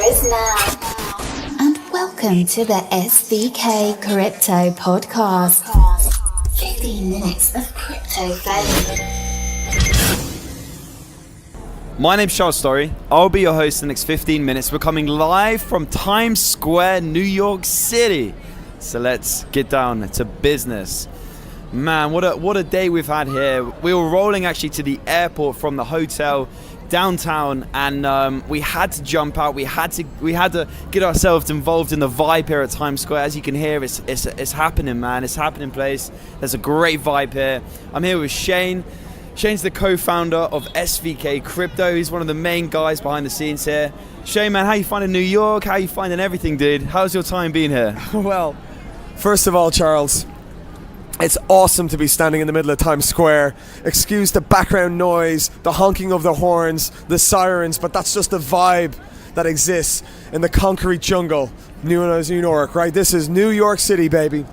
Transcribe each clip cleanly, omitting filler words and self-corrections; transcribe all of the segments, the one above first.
is now. And welcome to the SVK Crypto Podcast. 15 minutes of crypto fame. My name's Storry. I'll be your host in the next 15 minutes. We're coming live from Times Square, New York City. So let's get down to business. Man, what a day we've had here. We were rolling actually to the airport from the hotel downtown, and we had to jump out. We had to get ourselves involved in the vibe here at Times Square. As you can hear, it's happening, man. It's happening place. There's a great vibe here. I'm here with Shane. Shane's the co-founder of SVK Crypto. He's one of the main guys behind the scenes here. Shane, man, how you finding New York? How you finding everything, dude? How's your time being here? Well, first of all, Charles, it's awesome to be standing in the middle of Times Square. Excuse the background noise, the honking of the horns, the sirens, but that's just the vibe that exists in the concrete jungle known as New York, right? This is New York City, baby.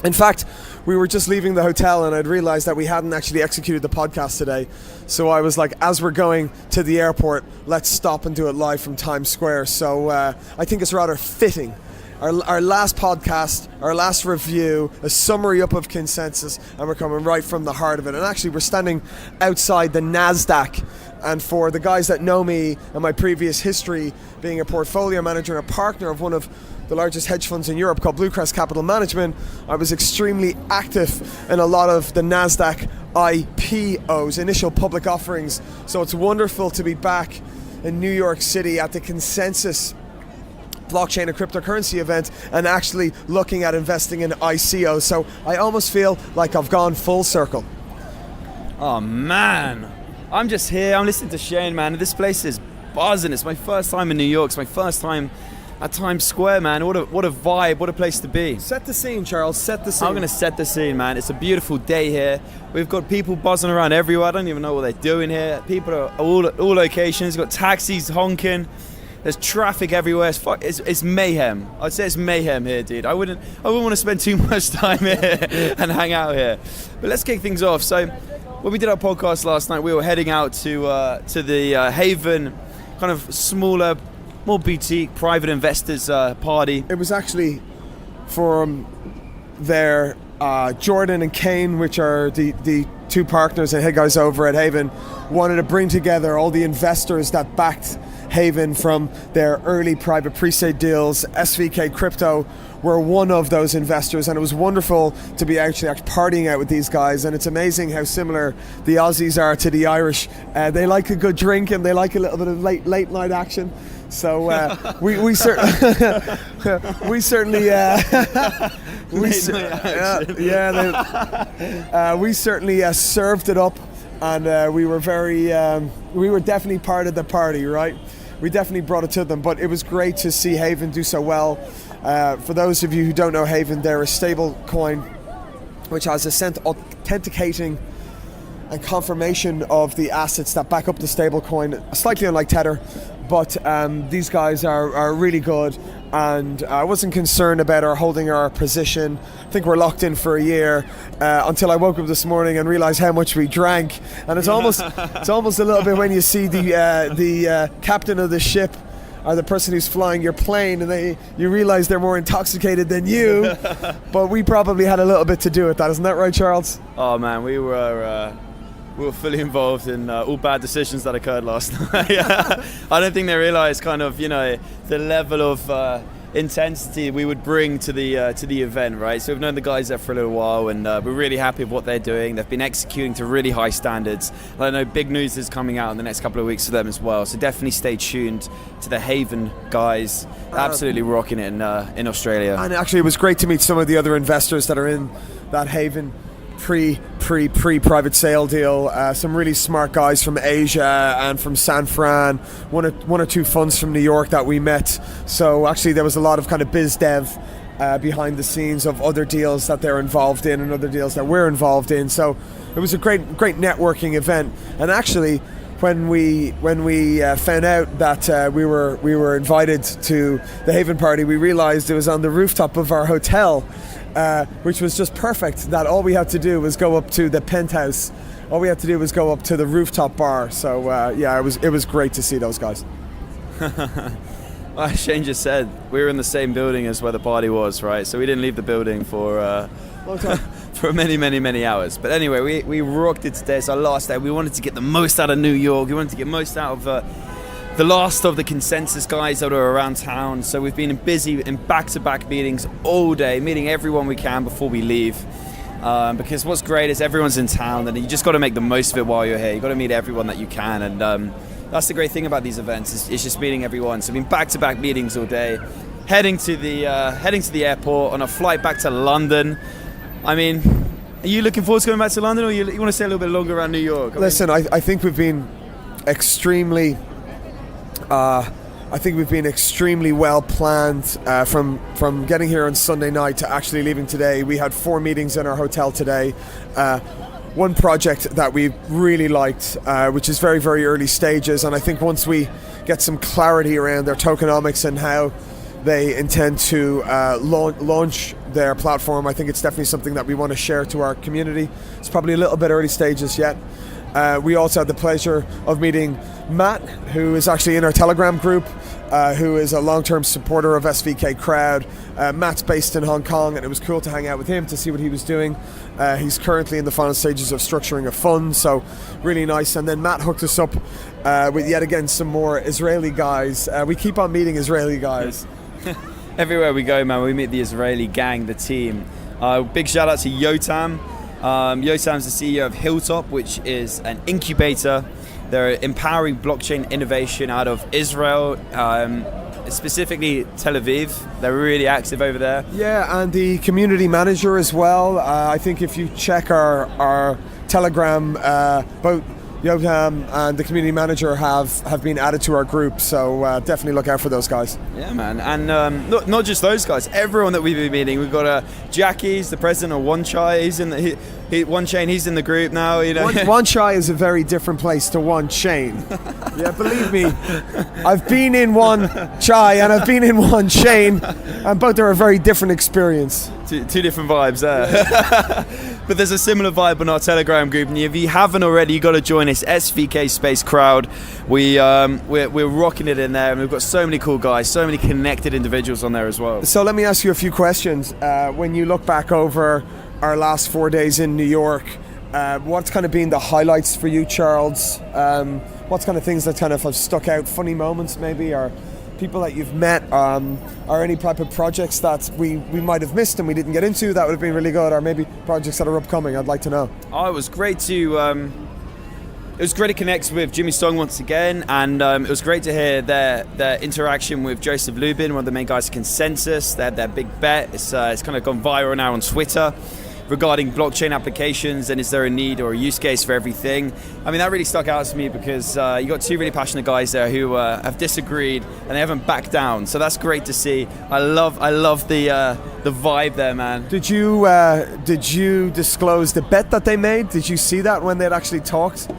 In fact, we were just leaving the hotel and I'd realized that we hadn't actually executed the podcast today. So I was like, as we're going to the airport, let's stop and do it live from Times Square. So I think it's rather fitting. Our last podcast, our last review, a summary up of consensus, and we're coming right from the heart of it. And actually, we're standing outside the NASDAQ. And for the guys that know me and my previous history, being a portfolio manager and a partner of one of the largest hedge funds in Europe called Bluecrest Capital Management, I was extremely active in a lot of the NASDAQ IPOs, initial public offerings. So it's wonderful to be back in New York City at the Consensus blockchain and cryptocurrency event and actually looking at investing in ICO. So I almost feel like I've gone full circle. Oh man, I'm just here, I'm listening to Shane, man. This place is buzzing. It's my first time in New York. It's my first time at Times Square, man. What a vibe, what a place to be. Set the scene, Charles, set the scene. I'm gonna set the scene, man. It's a beautiful day here. We've got people buzzing around everywhere. I don't even know what they're doing here. People are all locations. We've got taxis honking. There's traffic everywhere. It's mayhem. I'd say it's mayhem here, dude. I wouldn't want to spend too much time here and hang out here. But let's kick things off. So, when we did our podcast last night, we were heading out to the Haven, kind of smaller, more boutique private investors party. It was actually for their Jordan and Kane, which are the two partners and head guys over at Haven, wanted to bring together all the investors that backed Haven from their early private pre-sale deals. SVK Crypto were one of those investors, and it was wonderful to be actually partying out with these guys. And it's amazing how similar the Aussies are to the Irish. They like a good drink and they like a little bit of late night action. So we certainly served it up, and we were definitely part of the party, right? We definitely brought it to them, but it was great to see Haven do so well. For those of you who don't know Haven, they're a stable coin which has authenticating and confirmation of the assets that back up the stable coin, slightly unlike Tether. But these guys are really good, and I wasn't concerned about our holding our position. I think we're locked in for a year until I woke up this morning and realized how much we drank. And it's almost a little bit when you see the captain of the ship or the person who's flying your plane, and you realize they're more intoxicated than you. But we probably had a little bit to do with that, isn't that right, Charles? Oh man, we were fully involved in all bad decisions that occurred last night. I don't think they realised kind of, the level of intensity we would bring to the event, right? So we've known the guys there for a little while, and we're really happy with what they're doing. They've been executing to really high standards. I know big news is coming out in the next couple of weeks for them as well. So definitely stay tuned to the Haven guys. Absolutely rocking it in Australia. And actually, it was great to meet some of the other investors that are in that Haven pre-private sale deal. Some really smart guys from Asia and from San Fran, one or two funds from New York that we met. So actually there was a lot of kind of biz dev behind the scenes of other deals that they're involved in and other deals that we're involved in. So it was a great networking event. And actually when we found out that we were invited to the Haven party, we realized it was on the rooftop of our hotel. Which was just perfect, that all we had to do was go up to the penthouse. All we had to do was go up to the rooftop bar. So it was great to see those guys. Well, Shane just said we were in the same building as where the party was, right? So we didn't leave the building for for many hours. But anyway, we rocked it today. It's our last day. We wanted to get the most out of New York. We wanted to get most out of the last of the consensus guys that are around town. So we've been busy in back-to-back meetings all day, meeting everyone we can before we leave. Because what's great is everyone's in town, and you just got to make the most of it while you're here. You got to meet everyone that you can, and that's the great thing about these events. It's just meeting everyone. So we've been back-to-back meetings all day, heading to the airport on a flight back to London. I mean, are you looking forward to going back to London, or you want to stay a little bit longer around New York? Listen, I think we've been extremely well planned from getting here on Sunday night to actually leaving today. We had 4 meetings in our hotel today. One project that we really liked, which is very, very early stages, and I think once we get some clarity around their tokenomics and how they intend to launch their platform, I think it's definitely something that we want to share to our community. It's probably a little bit early stages yet. We also had the pleasure of meeting Matt, who is actually in our Telegram group, who is a long-term supporter of SVK Crowd. Matt's based in Hong Kong, and it was cool to hang out with him to see what he was doing. He's currently in the final stages of structuring a fund, so really nice. And then Matt hooked us up with yet again some more Israeli guys. We keep on meeting Israeli guys. Everywhere we go, man, we meet the Israeli gang, the team. Big shout out to Yotam. Yotam's the CEO of Hilltop, which is an incubator. They're empowering blockchain innovation out of Israel, specifically Tel Aviv. They're really active over there. Yeah, and the community manager as well. I think if you check our Telegram, both Yotam and the community manager have been added to our group, so definitely look out for those guys. Yeah, man, and not just those guys. Everyone that we've been meeting. We've got Jackie's the president of One Chai. He's in the One Chain. He's in the group now. You know, One Chai is a very different place to One Chain. Yeah, believe me, I've been in One Chai and I've been in One Chain, and both are a very different experience. Two different vibes there. Yeah. But there's a similar vibe on our Telegram group, and if you haven't already, you got to join us, SVK Space Crowd. We're rocking it in there, and we've got so many cool guys, so many connected individuals on there as well. So let me ask you a few questions. When you look back over our last 4 days in New York, what's kind of been the highlights for you, Charles? What's kind of things that kind of have stuck out, funny moments maybe, or people that you've met, or any type of projects that we might have missed and we didn't get into that would have been really good, or maybe projects that are upcoming? I'd like to know. Oh, it was great to connect with Jimmy Song once again, and it was great to hear their interaction with Joseph Lubin, one of the main guys of Consensus. They had their big bet. It's kind of gone viral now on Twitter regarding blockchain applications, and is there a need or a use case for everything. I mean, that really stuck out to me because you got 2 really passionate guys there who have disagreed and they haven't backed down, so that's great to see. I love the vibe there, man. Did you disclose the bet that they made? Did you see that when they'd actually talked?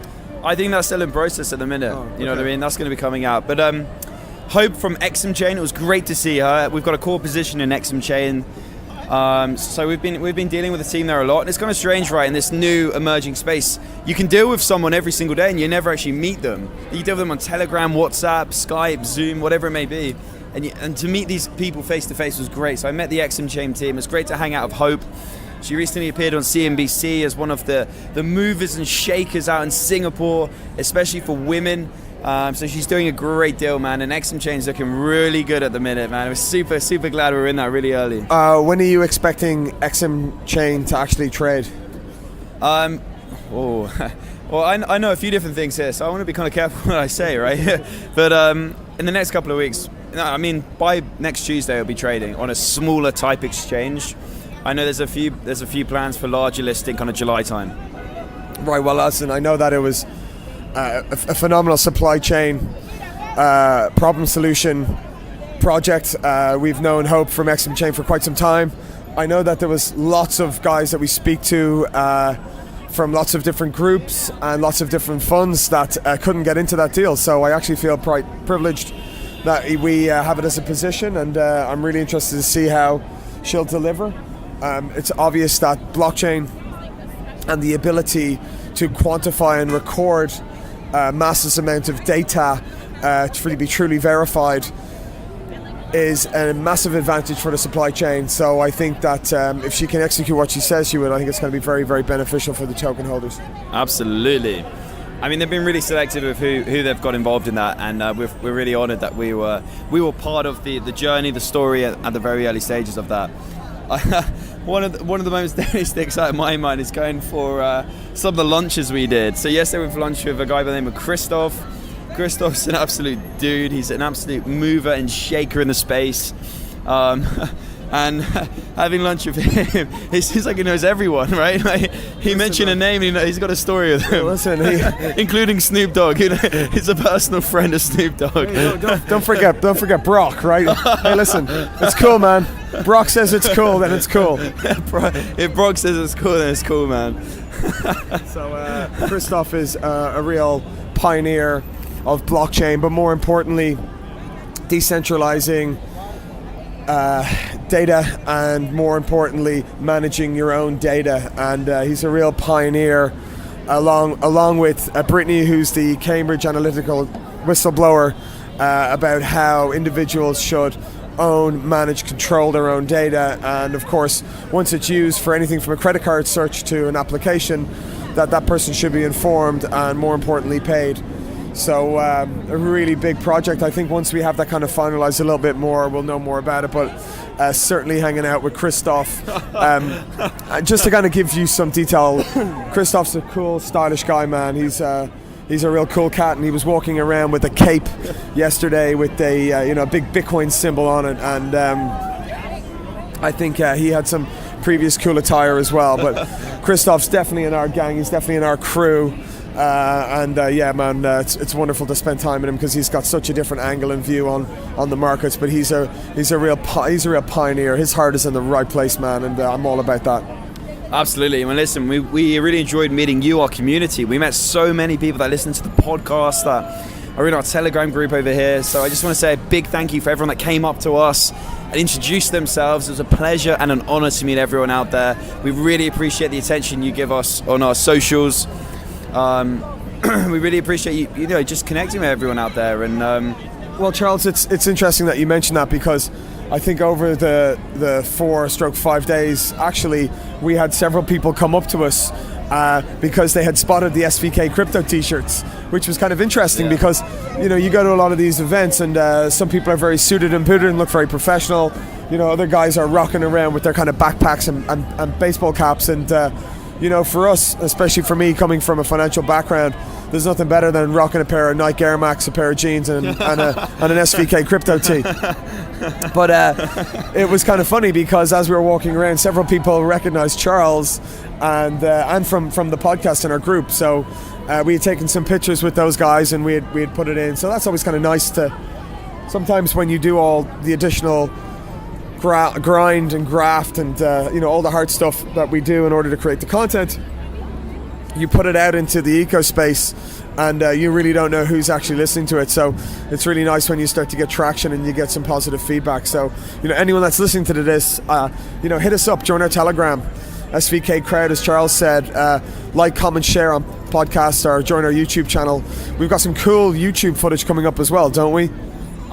I think that's still in process at the minute. You know what I mean? That's going to be coming out. But Hope from XM Chain, it was great to see her. We've got a core position in XM Chain. So we've been dealing with the team there a lot, and it's kind of strange, right? In this new emerging space, you can deal with someone every single day, and you never actually meet them. You deal with them on Telegram, WhatsApp, Skype, Zoom, whatever it may be. And to meet these people face to face was great. So I met the XM Chain team. It's great to hang out with Hope. She recently appeared on CNBC as one of the movers and shakers out in Singapore, especially for women. So she's doing a great deal, man, and XM Chain's looking really good at the minute, man. We're super, super glad we were in that really early. When are you expecting XM Chain to actually trade? Well, I know a few different things here, so I want to be kind of careful what I say, right? But in the next couple of weeks, I mean, by next Tuesday, it'll be trading on a smaller type exchange. I know there's a few plans for larger listing, kind of July time. Right. Well, listen, I know that it was a phenomenal supply chain problem solution project. We've known Hope from XM Chain for quite some time. I know that there was lots of guys that we speak to from lots of different groups and lots of different funds that couldn't get into that deal. So I actually feel quite privileged that we have it as a position, and I'm really interested to see how she'll deliver. It's obvious that blockchain and the ability to quantify and record massive amount of data to really be truly verified is a massive advantage for the supply chain. So I think that if she can execute what she says she will, I think it's going to be very, very beneficial for the token holders. Absolutely. I mean, they've been really selective of who they've got involved in that, and we're really honoured that we were part of the journey, the story at the very early stages of that. One of the moments that really sticks out in my mind is going for some of the lunches we did. So yesterday we went for lunch with a guy by the name of Christoph. Christoph's an absolute dude. He's an absolute mover and shaker in the space. And having lunch with him, it seems like he knows everyone, right? Like, he mentioned a name, and he's got a story with him. Listen, including Snoop Dogg. He's a personal friend of Snoop Dogg. Hey, don't forget Brock, right? Hey, listen, it's cool, man. Brock says it's cool, then it's cool. If Brock says it's cool, then it's cool, man. So Christoph is a real pioneer of blockchain, but more importantly, decentralizing data, and more importantly, managing your own data. And he's a real pioneer, along with Brittany, who's the Cambridge Analytical whistleblower, about how individuals should own, manage, control their own data. And of course, once it's used for anything from a credit card search to an application, that person should be informed and, more importantly, paid. So a really big project. I think once we have that kind of finalized a little bit more, we'll know more about it. But certainly hanging out with Christoph, just to kind of give you some detail, Christoph's a cool, stylish guy, man. He's a real cool cat, and he was walking around with a cape yesterday with a big Bitcoin symbol on it, and I think he had some previous cool attire as well. But Christoph's definitely in our gang. He's definitely in our crew. Yeah, man, it's wonderful to spend time with him because he's got such a different angle and view on the markets. But he's a real pioneer. His heart is in the right place, man, and I'm all about that. Absolutely. Well, listen, we really enjoyed meeting you, our community. We met so many people that listen to the podcast, that are in our Telegram group over here. So I just want to say a big thank you for everyone that came up to us and introduced themselves. It was a pleasure and an honor to meet everyone out there. We really appreciate the attention you give us on our socials. We really appreciate you just connecting with everyone out there. And well, Charles, it's interesting that you mentioned that, because I think over the 4/5 days, actually, we had several people come up to us because they had spotted the SVK Crypto t-shirts, which was kind of interesting. Yeah. Because you go to a lot of these events, and some people are very suited and booted and look very professional. Other guys are rocking around with their kind of backpacks and baseball caps, and for us, especially for me, coming from a financial background, there's nothing better than rocking a pair of Nike Air Max, a pair of jeans, and an SVK Crypto tee. But it was kind of funny, because as we were walking around, several people recognized Charles and from the podcast in our group. So we had taken some pictures with those guys, and we had put it in. So that's always kind of nice to, sometimes when you do all the additional grind and graft and all the hard stuff that we do in order to create the content, you put it out into the eco space, and you really don't know who's actually listening to it. So it's really nice when you start to get traction and you get some positive feedback. So anyone that's listening to this, hit us up, join our Telegram, SVK Crowd, as Charles said. Like, comment, share on podcasts, or join our YouTube channel. We've got some cool YouTube footage coming up as well, don't we?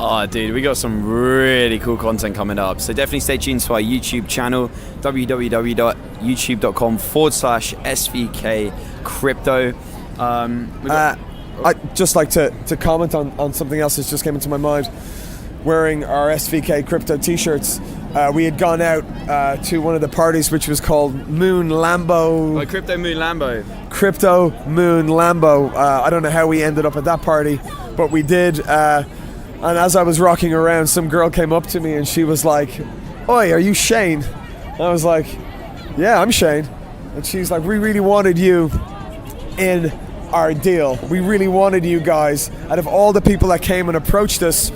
Oh, dude, we got some really cool content coming up. So definitely stay tuned to our YouTube channel, www.youtube.com/SVK Crypto. I'd just like to comment on something else that just came into my mind. Wearing our SVK Crypto t-shirts, we had gone out to one of the parties, which was called Moon Lambo. Oh, Crypto Moon Lambo. Crypto Moon Lambo. I don't know how we ended up at that party, but we did. And as I was rocking around, some girl came up to me and she was like, "Oi, are you Shane?" I was like, "Yeah, I'm Shane." And she's like, "We really wanted you in our deal. We really wanted you guys. Out of all the people that came and approached us,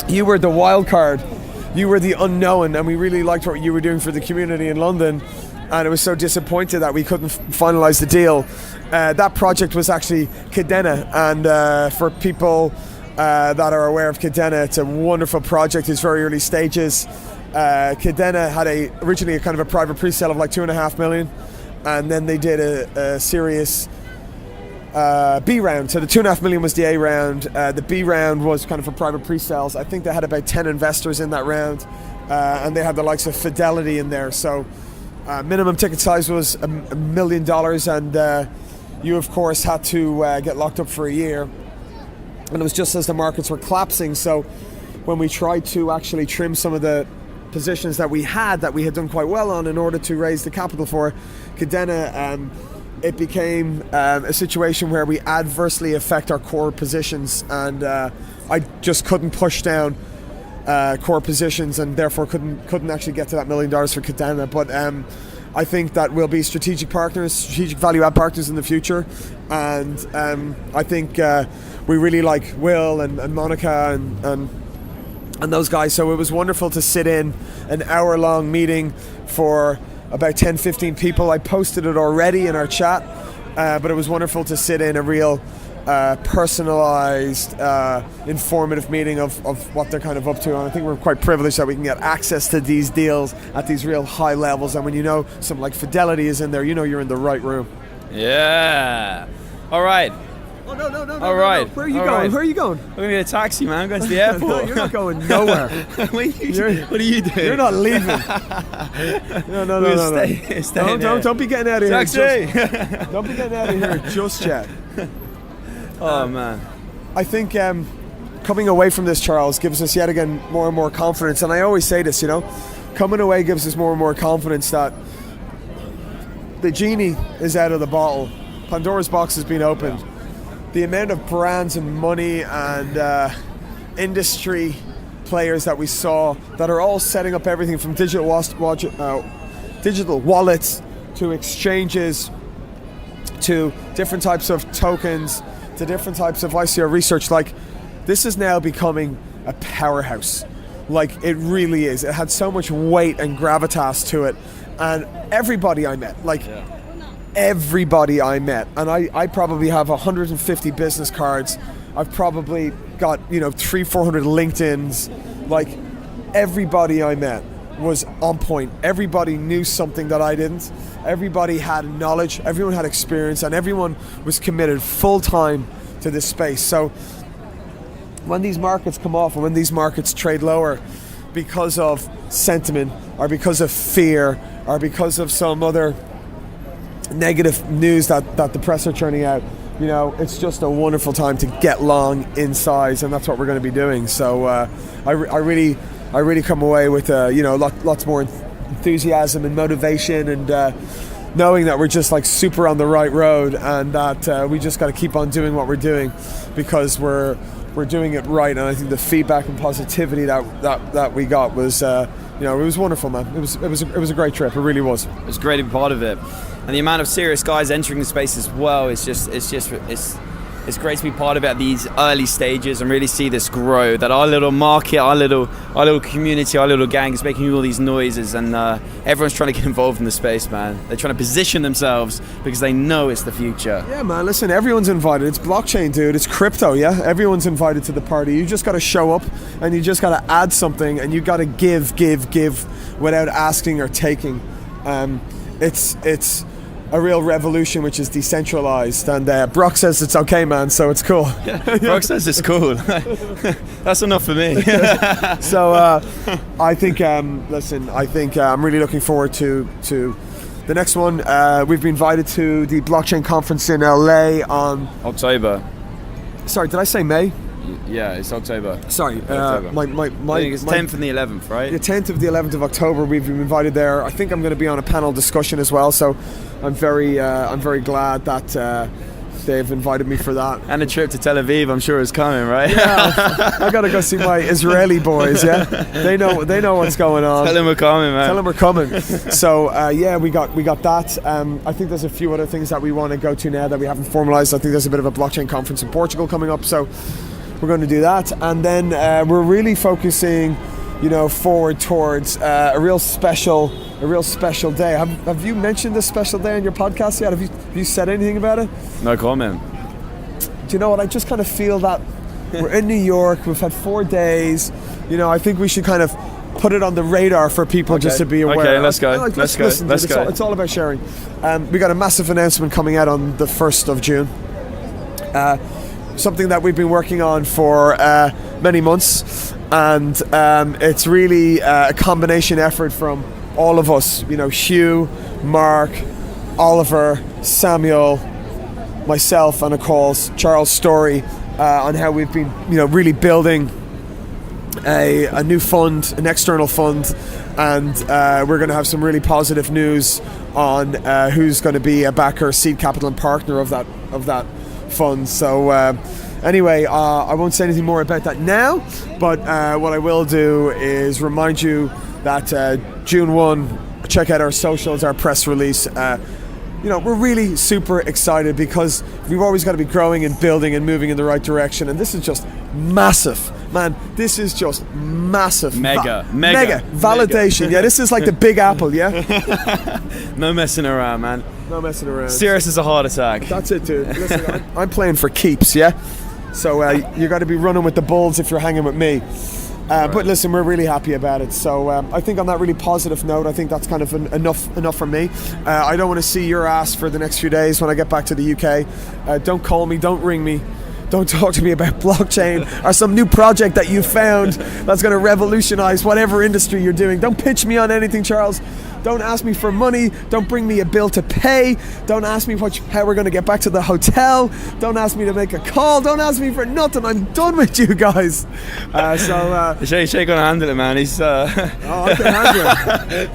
you were the wild card. You were the unknown, and we really liked what you were doing for the community in London. And it was so disappointed that we couldn't finalize the deal." That project was actually Kadena, and for people that are aware of Kadena, it's a wonderful project. It's very early stages. Kadena had originally a kind of a private pre-sale of like 2.5 million, and then they did a serious B round. So the 2.5 million was the A round. The B round was kind of for private pre-sales. I think they had about 10 investors in that round, and they had the likes of Fidelity in there. So minimum ticket size was $1 million, and you of course had to get locked up for a year. And it was just as the markets were collapsing. So when we tried to actually trim some of the positions that we had done quite well on in order to raise the capital for Kadena, it became a situation where we adversely affect our core positions, and I just couldn't push down core positions, and therefore couldn't actually get to that $1 million for Kadena. But I think that we'll be strategic partners, strategic value add partners in the future, and I think we really like Will and Monica and those guys. So it was wonderful to sit in an hour-long meeting for about 10-15 people. I posted it already in our chat, but it was wonderful to sit in a real personalized, informative meeting of what they're kind of up to. And I think we're quite privileged that we can get access to these deals at these real high levels. And when you know something like Fidelity is in there, you know you're in the right room. Yeah. All right. Oh, no. All right. Where are you All going? right. Where are you going? I'm going to get a taxi, man. I'm going to the airport. No, you're not going nowhere. What are you doing? You're not leaving. No. Stay Don't be getting out of taxi. here. Don't be getting out of here just yet. Oh, man. I think coming away from this, Charles, gives us yet again more and more confidence. And I always say this, coming away gives us more and more confidence that the genie is out of the bottle. Pandora's box has been opened. Yeah. The amount of brands and money and industry players that we saw that are all setting up everything from digital wallets to exchanges to different types of tokens to different types of ICO research, like this is now becoming a powerhouse. Like it really is. It had so much weight and gravitas to it, and everybody I met, everybody I met, and I probably have 150 business cards. I've probably got 300-400 LinkedIn's. Like everybody I met was on point. Everybody knew something that I didn't. Everybody had knowledge, everyone had experience, and everyone was committed full time to this space. So when these markets come off and when these markets trade lower because of sentiment or because of fear or because of some other negative news that the press are churning out, it's just a wonderful time to get long in size, and that's what we're going to be doing. So I really come away with lots more enthusiasm and motivation, and knowing that we're just like super on the right road, and that we just got to keep on doing what we're doing because we're doing it right. And I think the feedback and positivity that we got was it was wonderful, man. It was a great trip. It really was. It was great to be part of it, and the amount of serious guys entering the space as well. It's great to be part of it at these early stages and really see this grow. That our little market, our little community, our little gang is making all these noises, and everyone's trying to get involved in the space, man. They're trying to position themselves because they know it's the future. Yeah, man. Listen, everyone's invited. It's blockchain, dude. It's crypto. Yeah, everyone's invited to the party. You just got to show up, and you just got to add something, and you got to give without asking or taking. It's a real revolution which is decentralized, and Brock says it's okay, man, so it's cool. Brock says it's cool. That's enough for me. So I think I'm really looking forward to the next one. We've been invited to the blockchain conference in LA on October. Sorry, did I say May? Yeah, it's October. Sorry, October. I think it's 10th and the 11th, right? The 10th of the 11th of October. We've been invited there. I think I'm going to be on a panel discussion as well. So I'm very glad that they've invited me for that. And a trip to Tel Aviv, I'm sure, is coming, right? Yeah, I got to go see my Israeli boys. Yeah, they know what's going on. Tell them we're coming, man. Tell them we're coming. So we got that. I think there's a few other things that we want to go to now that we haven't formalized. I think there's a bit of a blockchain conference in Portugal coming up. So we're going to do that, and then we're really focusing, forward towards a real special day. Have you mentioned this special day on your podcast yet? Have you said anything about it? No comment. Do you know what? I just kind of feel that we're in New York. We've had 4 days. I think we should kind of put it on the radar for people just to be aware. Okay, let's go. Let's go. It's all about sharing. We got a massive announcement coming out on the 1st of June. something that we've been working on for many months, and it's really a combination effort from all of us, you know, Hugh, Mark, Oliver, Samuel, myself, and of course Charles Storry, on how we've been, you know, really building a new fund, an external fund, and we're going to have some really positive news on who's going to be a backer, seed capital, and partner of that fund. So anyway, I won't say anything more about that now, but what I will do is remind you that June 1, check out our socials, our press release. You know, we're really super excited because we've always got to be growing and building and moving in the right direction, and this is just massive, man. This is just massive, mega validation. Yeah, this is like the Big Apple. Yeah. No messing around, man. No messing around. Serious as a heart attack. That's it, dude. Listen, I'm playing for keeps. Yeah. So you got to be running with the Bulls if you're hanging with me. But listen, we're really happy about it. So I think on that really positive note, I think that's kind of enough from me. I don't want to see your ass for the next few days when I get back to the UK. Don't call me, don't ring me, don't talk to me about blockchain or some new project that you found that's going to revolutionize whatever industry you're doing. Don't pitch me on anything, Charles. Don't ask me for money. Don't bring me a bill to pay. Don't ask me how we're going to get back to the hotel. Don't ask me to make a call. Don't ask me for nothing. I'm done with you guys. Shay going to handle it, man. He's. Oh, I can handle it.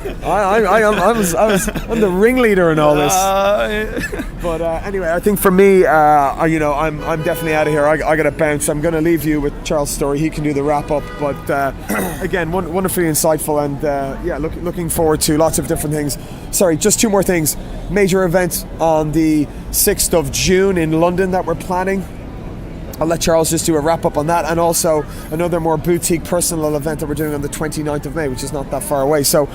I'm the ringleader in all this. But anyway, I think for me, you know, I'm definitely out of here. I got to bounce. I'm going to leave you with Charles Storry. He can do the wrap up. But again, wonderfully insightful, and yeah, looking forward to lots of different things. Sorry, just two more things. Major event on the 6th of June in London that we're planning. I'll let Charles just do a wrap up on that, and also another more boutique personal event that we're doing on the 29th of May, which is not that far away. So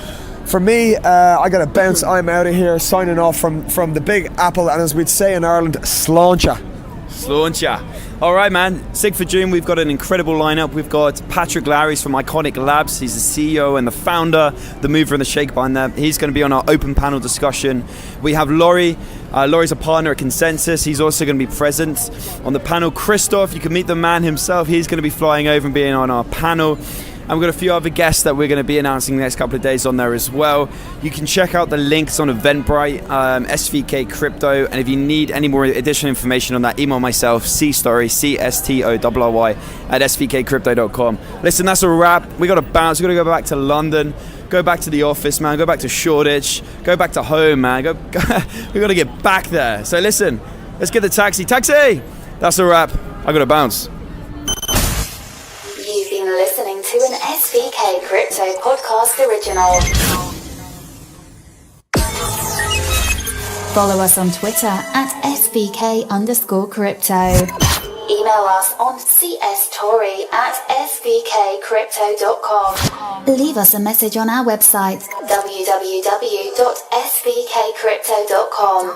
for me, I gotta bounce. I'm out of here, signing off from the Big Apple, and as we'd say in Ireland, Sláinte. All right, man. 6th of June, we've got an incredible lineup. We've got Patrick Larrys from Iconic Labs. He's the CEO and the founder, the mover and the shaker behind that. He's going to be on our open panel discussion. We have Laurie. Laurie's a partner at Consensus. He's also going to be present on the panel. Christoph, you can meet the man himself. He's going to be flying over and being on our panel. And we've got a few other guests that we're going to be announcing the next couple of days on there as well. You can check out the links on Eventbrite, SVK Crypto. And if you need any more additional information on that, email myself, Storry, CSTORRY, at svkcrypto.com. Listen, that's a wrap. We got to bounce. We got to go back to London. Go back to the office, man. Go back to Shoreditch. Go back to home, man. We got to get back there. So listen, let's get the taxi. Taxi! That's a wrap. I got to bounce. You've been listening to an SVK Crypto podcast original. Follow us on Twitter at SVK_crypto. Email us on cstorry@svkcrypto.com. Leave us a message on our website, www.svkcrypto.com.